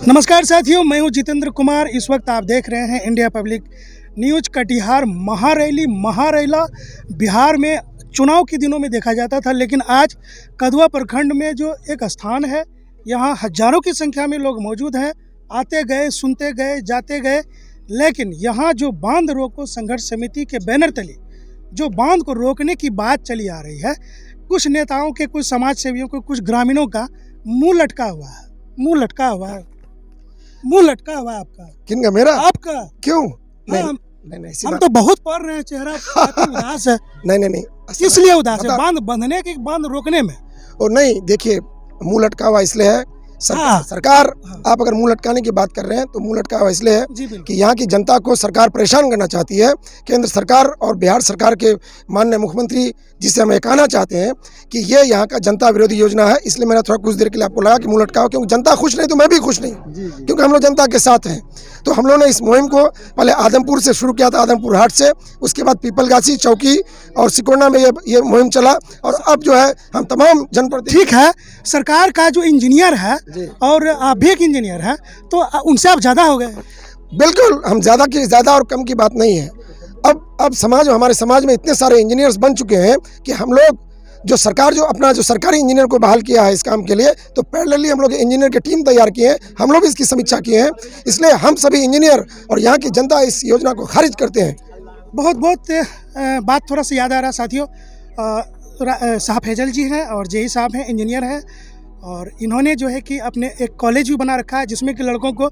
नमस्कार साथियों, मैं हूं जितेंद्र कुमार। इस वक्त आप देख रहे हैं इंडिया पब्लिक न्यूज़। कटिहार महारैला बिहार में चुनाव के दिनों में देखा जाता था, लेकिन आज कदवा प्रखंड में जो एक स्थान है, यहां हजारों की संख्या में लोग मौजूद हैं। आते गए, सुनते गए, जाते गए, लेकिन यहां जो बांध रोको संघर्ष समिति के बैनर तले जो बांध को रोकने की बात चली आ रही है, कुछ नेताओं के, कुछ समाज सेवियों के, कुछ ग्रामीणों का मुँह लटका हुआ है। मुँह लटका हुआ है आपका। किनका? मेरा? आपका। क्यों? हाँ, नहीं हम तो बहुत पढ़ रहे हैं, चेहरा काफी उदास है। नहीं इसलिए उदास है बांध बंधने की, बांध रोकने में। और नहीं, देखिए, मुंह लटका हुआ इसलिए है सरकार आप अगर मुंह लटकाने की बात कर रहे हैं तो मुंह लटका हुआ इसलिए है कि यहाँ की जनता को सरकार परेशान करना चाहती है। केंद्र सरकार और बिहार सरकार के माननीय मुख्यमंत्री, जिसे हम ये कहना चाहते हैं कि ये यहाँ का जनता विरोधी योजना है। इसलिए मैंने थोड़ा कुछ देर के लिए आपको लगा कि मुंह लटकाओ, क्योंकि जनता खुश नहीं तो मैं भी खुश नहीं, क्योंकि हम लोग जनता के साथ हैं। तो हम लोगों ने इस मुहिम को पहले आदमपुर से शुरू किया था, आदमपुर हाट से, उसके बाद पीपलगाछी, चौकी और सिकोना में ये मुहिम चला, और अब जो है हम तमाम जनप्रतिनिधि। ठीक है, सरकार का जो इंजीनियर है और आप भी एक इंजीनियर है, तो उनसे आप ज़्यादा हो गए। बिल्कुल, हम ज़्यादा और कम की बात नहीं है। अब हमारे समाज में इतने सारे इंजीनियर्स बन चुके हैं कि हम लोग जो सरकारी इंजीनियर को बहाल किया है इस काम के लिए, तो पैरेलली हम लोग इंजीनियर की टीम तैयार किए हैं, हम लोग इसकी समीक्षा किए हैं। इसलिए हम सभी इंजीनियर और यहाँ की जनता इस योजना को खारिज करते हैं। बहुत बात थोड़ा सा याद आ रहा है साथियों। साहब फैजल जी हैं और जेई साहब हैं, इंजीनियर हैं, और इन्होंने जो है कि अपने एक कॉलेज भी बना रखा है, जिसमें कि लड़कों को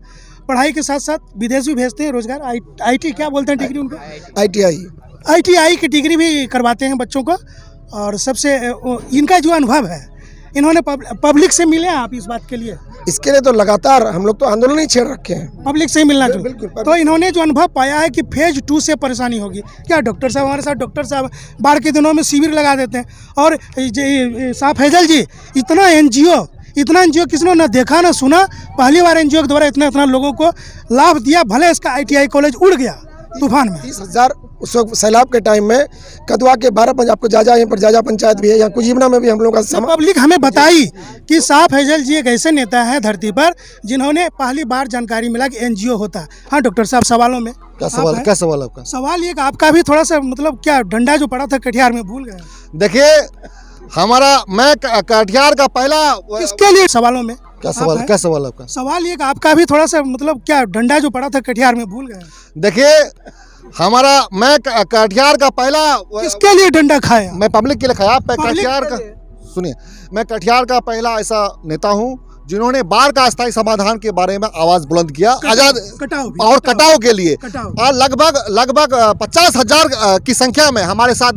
पढ़ाई के साथ साथ विदेश भी भेजते हैं, रोजगार। IT क्या बोलते हैं डिग्री उनको? ITI की डिग्री भी करवाते हैं बच्चों को। और सबसे इनका जो अनुभव है, इन्होंने पब्लिक से मिले हैं आप इस बात के लिए? इसके लिए तो लगातार हम लोग तो आंदोलन ही छेड़ रखे हैं, पब्लिक से ही मिलना चाहिए। बिल्कुल। तो इन्होंने जो अनुभव पाया है कि फेज 2 से परेशानी होगी क्या? डॉक्टर साहब हमारे साथ, डॉक्टर साहब बाढ़ के दिनों में शिविर लगा देते हैं, और साहब फैजल जी, इतना एनजीओ किसी ने देखा ना सुना। पहली बार एनजीओ के द्वारा इतना लोगों को लाभ दिया। भले इसका ITI कॉलेज उड़ गया तूफान में। 30,000 उस वक्त सैलाब के टाइम में कदवा के 12 पंचायत, आपको जाजा पंचायत भी है, यहाँ कुजीबना में भी हम लोग का पब्लिक हमें बताई कि साहब फैजल जी एक ऐसे नेता हैं धरती पर जिन्होंने पहली बार जानकारी मिला कि एनजीओ होता है। हाँ डॉक्टर साहब, सवालों में क्या सवाल आपका? सवाल ये कि आपका भी थोड़ा सा, मतलब क्या डंडा जो पड़ा था कटिहार में भूल गए? देखिए, मैं कटिहार का पहला, किसके लिए? सवालों में क्या सवाल आपका? सवाल ये कि आपका भी थोड़ा सा, मतलब क्या डंडा जो पड़ा था कटिहार में भूल गए? देखिए, मैं कटिहार का पहला, किसके लिए डंडा खाया? मैं पब्लिक के लिए खाया। सुनिए, मैं कटिहार का पहला ऐसा नेता हूँ जिन्होंने बाढ़ का अस्थायी समाधान के बारे में आवाज बुलंद किया, आजाद और कटाव के लिए। और लगभग 50,000 की संख्या में हमारे साथ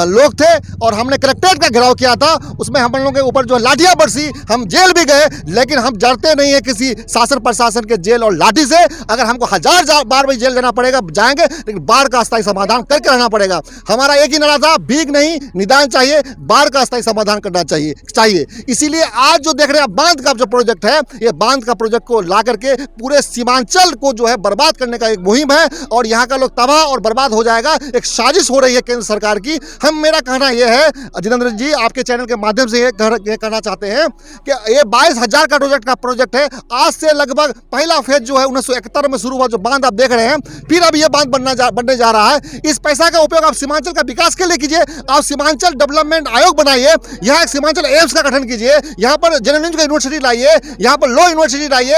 लोग थे, और हमने कलेक्ट्रेट का घेराव किया था। उसमें हम लोगों के ऊपर जो लाठियां बरसी, हम जेल भी गए, लेकिन हम डरते नहीं है किसी शासन प्रशासन के जेल और लाठी से। अगर हमको 1000 बार भी जेल देना पड़ेगा जाएंगे, लेकिन बाढ़ का अस्थायी समाधान करके रहना पड़ेगा। हमारा एक ही नारा था, भीख नहीं निदान चाहिए, बाढ़ का अस्थायी समाधान करना चाहिए। इसीलिए आज जो देख रहे हैं बांध का जो प्रोजेक्ट है, ये बांध का प्रोजेक्ट को ला करके पूरे सीमांचल को जो है बर्बाद करने का एक मुहिम है, और यहाँ का लोग तबाह और बर्बाद हो जाएगा। एक साजिश हो रही है केंद्र सरकार की। मेरा कहना यह है, जितेंद्र जी, आपके चैनल के माध्यम से ये कहना चाहते हैं कि ये 22,000 का प्रोजेक्ट है। आज से लगभग पहला फेज जो है 1971 में शुरू हुआ, जो बांध आप देख रहे हैं, फिर अब ये बांध बनने जा रहा है। इस पैसा का उपयोग आप सीमांचल का विकास के लिए कीजिए। आप सीमांचल डेवलपमेंट आयोग बनाइए, यहाँ सीमांचल एम्स का गठन कीजिए, यहाँ पर जनरल यूनिवर्सिटी लाइए, यहाँ पर लॉ यूनिवर्सिटी लाइए,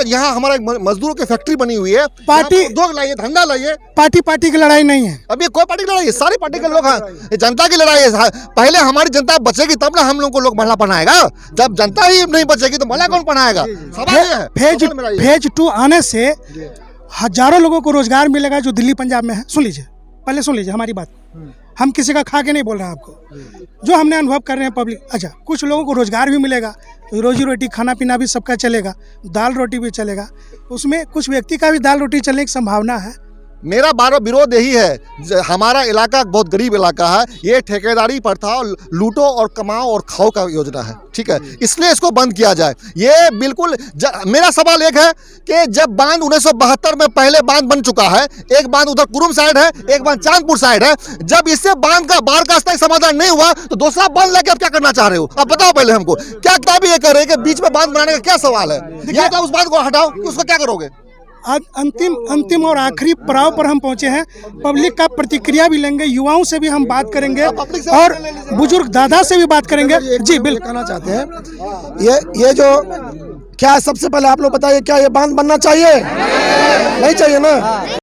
यहाँ हमारा मजदूरों की फैक्ट्री बनी हुई है, पार्टी उद्योग लाइए, धंधा लाइए। पार्टी की लड़ाई नहीं है, अभी कोई पार्टी की लड़ाई है, सारी पार्टी के लोग हैं, जनता की लड़ाई है। पहले हमारी जनता बचेगी तब ना हम लोग को लोग महिला पढ़ाएगा। जब जनता ही नहीं बचेगी तो महिला कौन पढ़ाएगा? फेज 2 आने से हजारों लोगों को रोजगार मिलेगा जो दिल्ली पंजाब में है। पहले सुन लीजिए हमारी बात। हम किसी का खा के नहीं बोल रहे हैं आपको, जो हमने अनुभव कर रहे हैं पब्लिक। अच्छा, कुछ लोगों को रोजगार भी मिलेगा, रोजी रोटी खाना पीना भी सबका चलेगा, दाल रोटी भी चलेगा। उसमें कुछ व्यक्ति का भी दाल रोटी चलने की संभावना है, मेरा बार विरोध यही है, हमारा इलाका बहुत गरीब इलाका है, ये ठेकेदारी प्रथा लूटो और कमाओ और खाओ का योजना है, ठीक है, इसलिए इसको बंद किया जाए। ये बिल्कुल मेरा सवाल एक है कि जब बांध 1972 में पहले बांध बन चुका है, एक बांध उधर कुरुम साइड है, एक बांध चांदपुर साइड है, जब इससे बांध का बाढ़ का स्थायी समाधान नहीं हुआ तो दूसरा बांध लेके आप क्या करना चाह रहे हो? आप बताओ पहले हमको, क्या ये कह रहे हैं कि बीच में बांध बनाने का क्या सवाल है? या तो उस बांध को हटाओ, उसको क्या करोगे? आज अंतिम और आखिरी पड़ाव पर हम पहुंचे हैं। पब्लिक का प्रतिक्रिया भी लेंगे, युवाओं से भी हम बात करेंगे और बुजुर्ग दादा से भी बात करेंगे। जी बिल्कुल कहना चाहते हैं ये जो क्या सबसे पहले आप लोग बताइए, क्या ये बांध बनना चाहिए? नहीं चाहिए ना?